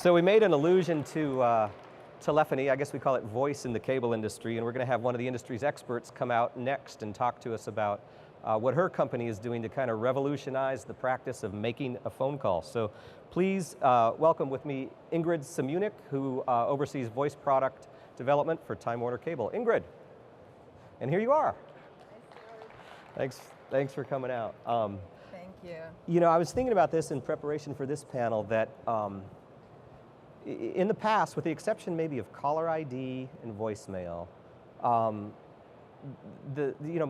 So we made an allusion to telephony. I guess we call it voice in the cable industry, and we're going to have one of the industry's experts come out next and talk to us about what her company is doing to kind of revolutionize the practice of making a phone call. So please welcome with me Ingrid Simunic, who oversees voice product development for Time Warner Cable. Ingrid, and here you are. Thanks for coming out. Thank you. You know, I was thinking about this in preparation for this panel that in the past, with the exception maybe of caller ID and voicemail,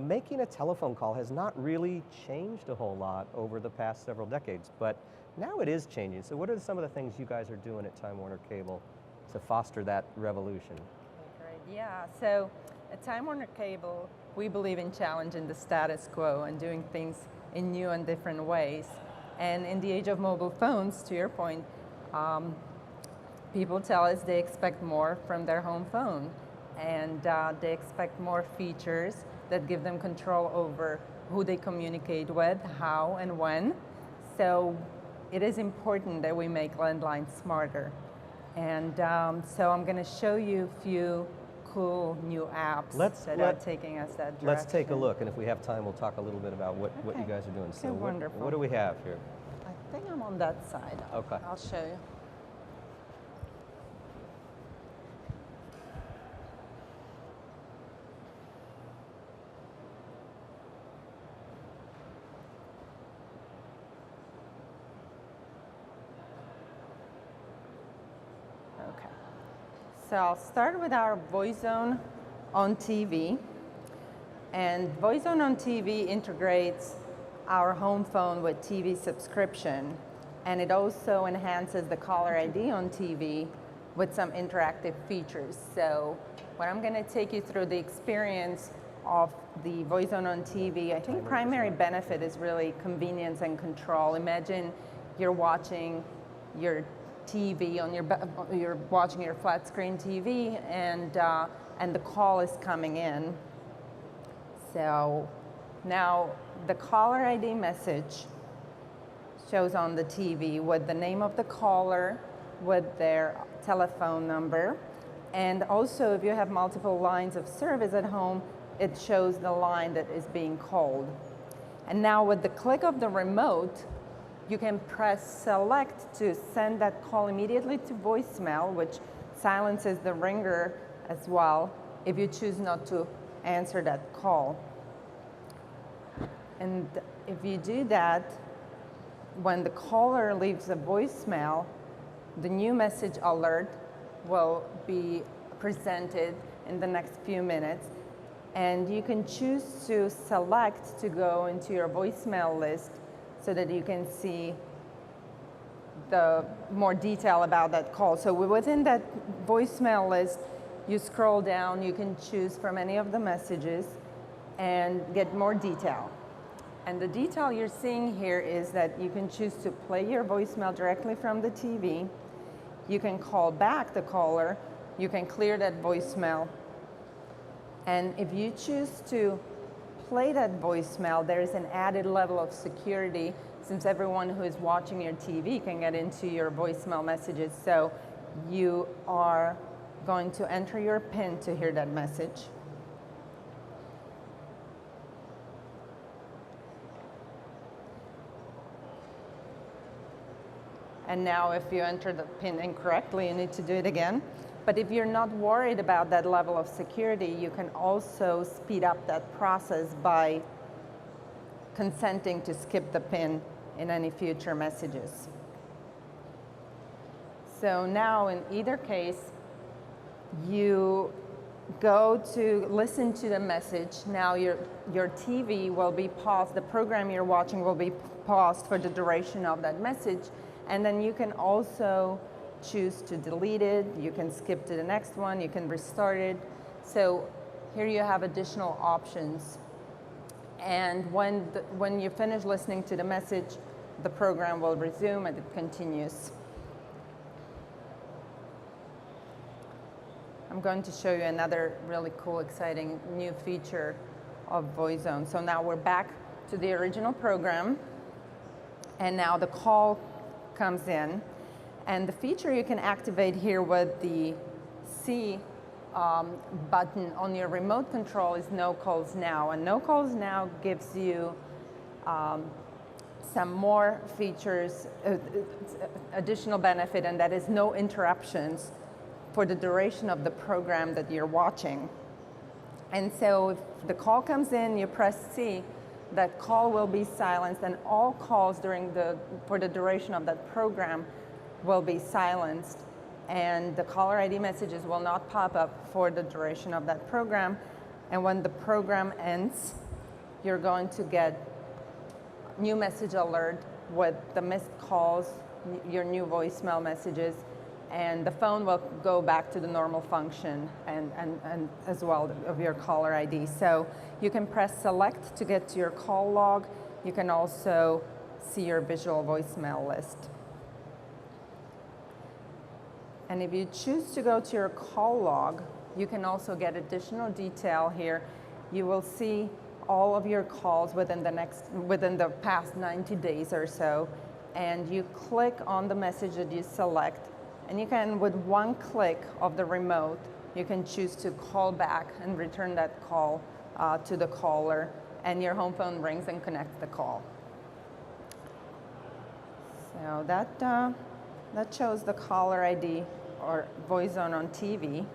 making a telephone call has not really changed a whole lot over the past several decades, but now it is changing. So what are some of the things you guys are doing at Time Warner Cable to foster that revolution? Great. Yeah, so at Time Warner Cable, we believe in challenging the status quo and doing things in new and different ways. And in the age of mobile phones, to your point, people tell us they expect more from their home phone, and they expect more features that give them control over who they communicate with, how and when. So it is important that we make landlines smarter. And so I'm going to show you a few cool new apps that are taking us that direction. Let's take a look, and if we have time, we'll talk a little bit about what you guys are doing. So wonderful. What do we have here? I think I'm on that side. Okay. I'll show you. So I'll start with our VoiceZone on TV. And VoiceZone on TV integrates our home phone with TV subscription. And it also enhances the caller ID on TV with some interactive features. So when I'm going to take you through the experience of the VoiceZone on TV, I think primary benefit is really convenience and control. Imagine you're watching your TV on you're watching your flat screen TV, and the call is coming in. So now the caller ID message shows on the TV with the name of the caller, with their telephone number, and also if you have multiple lines of service at home, it shows the line that is being called. And now with the click of the remote, you can press select to send that call immediately to voicemail, which silences the ringer as well if you choose not to answer that call. And if you do that, when the caller leaves a voicemail, the new message alert will be presented in the next few minutes. And you can choose to select to go into your voicemail list so that you can see the more detail about that call. So within that voicemail list, you scroll down, you can choose from any of the messages and get more detail. And the detail you're seeing here is that you can choose to play your voicemail directly from the TV. You can call back the caller. You can clear that voicemail. And if you choose to play that voicemail, there is an added level of security since everyone who is watching your TV can get into your voicemail messages. So you are going to enter your PIN to hear that message. And now if you enter the PIN incorrectly, you need to do it again. But if you're not worried about that level of security, you can also speed up that process by consenting to skip the PIN in any future messages. So now in either case, you go to listen to the message. Now your TV will be paused, the program you're watching will be paused for the duration of that message. And then you can also choose to delete it, you can skip to the next one, you can restart it. So here you have additional options. And when you finish listening to the message, the program will resume and it continues. I'm going to show you another really cool, exciting new feature of VoiceZone. So now we're back to the original program, and now the call comes in. And the feature you can activate here with the C button on your remote control is No Calls Now. And No Calls Now gives you some more features, additional benefit, and that is no interruptions for the duration of the program that you're watching. And so if the call comes in, you press C, that call will be silenced, and all calls for the duration of that program will be silenced, and the caller ID messages will not pop up for the duration of that program. And when the program ends, you're going to get new message alert with the missed calls, your new voicemail messages, and the phone will go back to the normal function and as well of your caller ID. So you can press select to get to your call log. You can also see your visual voicemail list. And if you choose to go to your call log, you can also get additional detail here. You will see all of your calls within the past 90 days or so, and you click on the message that you select, and you can, with one click of the remote, you can choose to call back and return that call to the caller, and your home phone rings and connects the call. So that shows the caller ID or VoiceZone on TV.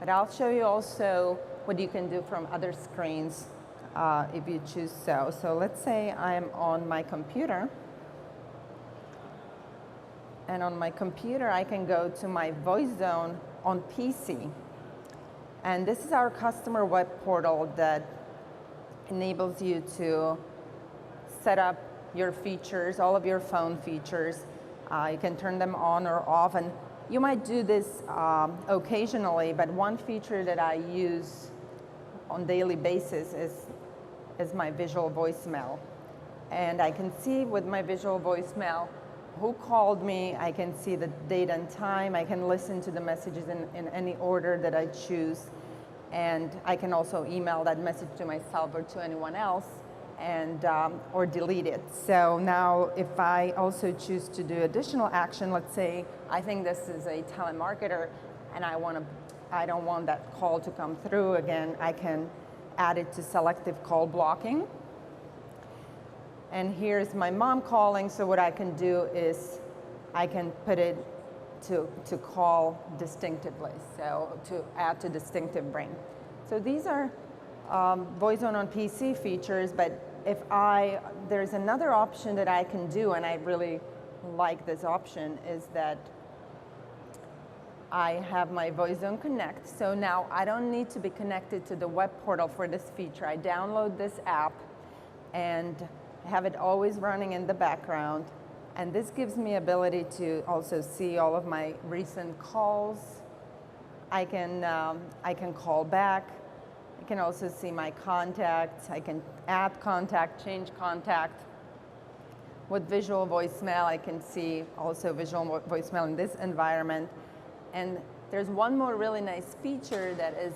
But I'll show you also what you can do from other screens if you choose so. So let's say I'm on my computer. And on my computer, I can go to my VoiceZone on PC. And this is our customer web portal that enables you to set up your features, all of your phone features. You can turn them on or off. And you might do this occasionally, but one feature that I use on a daily basis is my visual voicemail. And I can see with my visual voicemail who called me. I can see the date and time. I can listen to the messages in any order that I choose. And I can also email that message to myself or to anyone else, and or delete it. So now if I also choose to do additional action, let's say I think this is a telemarketer and I don't want that call to come through again, I can add it to selective call blocking. And here's my mom calling, so what I can do is I can put it to call distinctively, so to add to distinctive ring. So these are VoiceZone on PC features, but there's another option that I can do, and I really like this option, is that I have my VoiceZone Connect. So now I don't need to be connected to the web portal for this feature. I download this app and have it always running in the background. And this gives me ability to also see all of my recent calls. I can call back. I can also see my contacts. I can add contact, change contact. With visual voicemail, I can see also visual voicemail in this environment. And there's one more really nice feature that is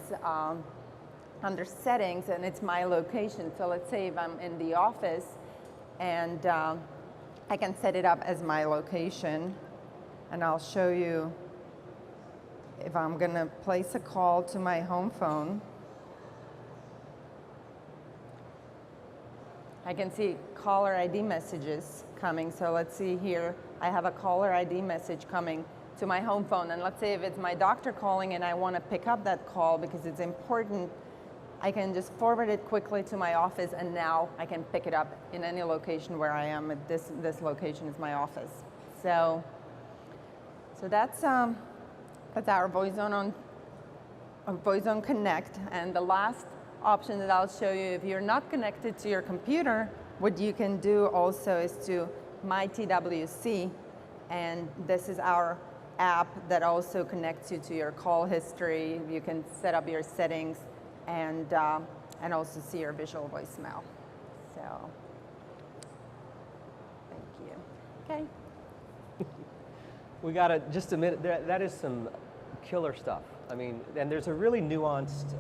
under settings, and it's my location. So let's say if I'm in the office and I can set it up as my location, and I'll show you if I'm going to place a call to my home phone. I can see caller ID messages coming. So let's see here, I have a caller ID message coming to my home phone. And let's say if it's my doctor calling and I want to pick up that call because it's important, I can just forward it quickly to my office, and now I can pick it up in any location where I am. This location is my office. So that's our VoiceZone on VoiceZone Connect. And the last option that I'll show you, if you're not connected to your computer, what you can do also is to My TWC, and this is our app that also connects you to your call history. You can set up your settings and also see your visual voicemail. So, thank you. Okay. We got just a minute. That is some killer stuff. I mean, and there's a really nuanced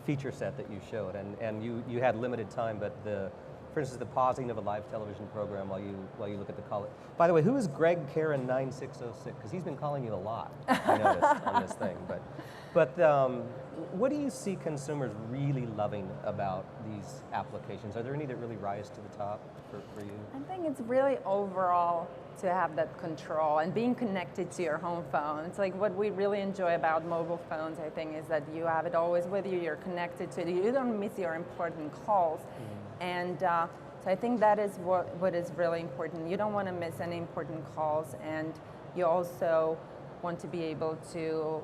feature set that you showed, and you had limited time, but for instance, the pausing of a live television program while you look at the call. By the way, who is Greg Karen 9606? Because he's been calling you a lot, I noticed, on this thing. But what do you see consumers really loving about these applications? Are there any that really rise to the top for you? I think it's really overall to have that control and being connected to your home phone. It's like what we really enjoy about mobile phones, I think, is that you have it always with you, you're connected to it, you don't miss your important calls. And so I think that is what is really important. You don't want to miss any important calls, and you also want to be able to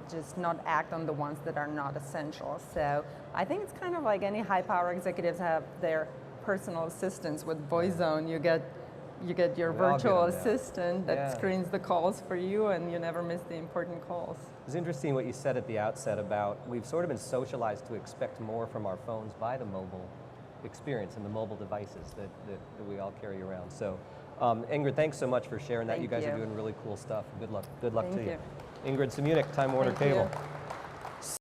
just not act on the ones that are not essential. So I think it's kind of like any high power executives have their personal assistants. With VoiceZone, you get your virtual assistant that screens the calls for you, and you never miss the important calls. It's interesting what you said at the outset about we've sort of been socialized to expect more from our phones by the mobile experience and the mobile devices that we all carry around. So Ingrid, thanks so much for sharing that. You guys are doing really cool stuff. Good luck to you. Ingrid Simunic, Time Warner Cable.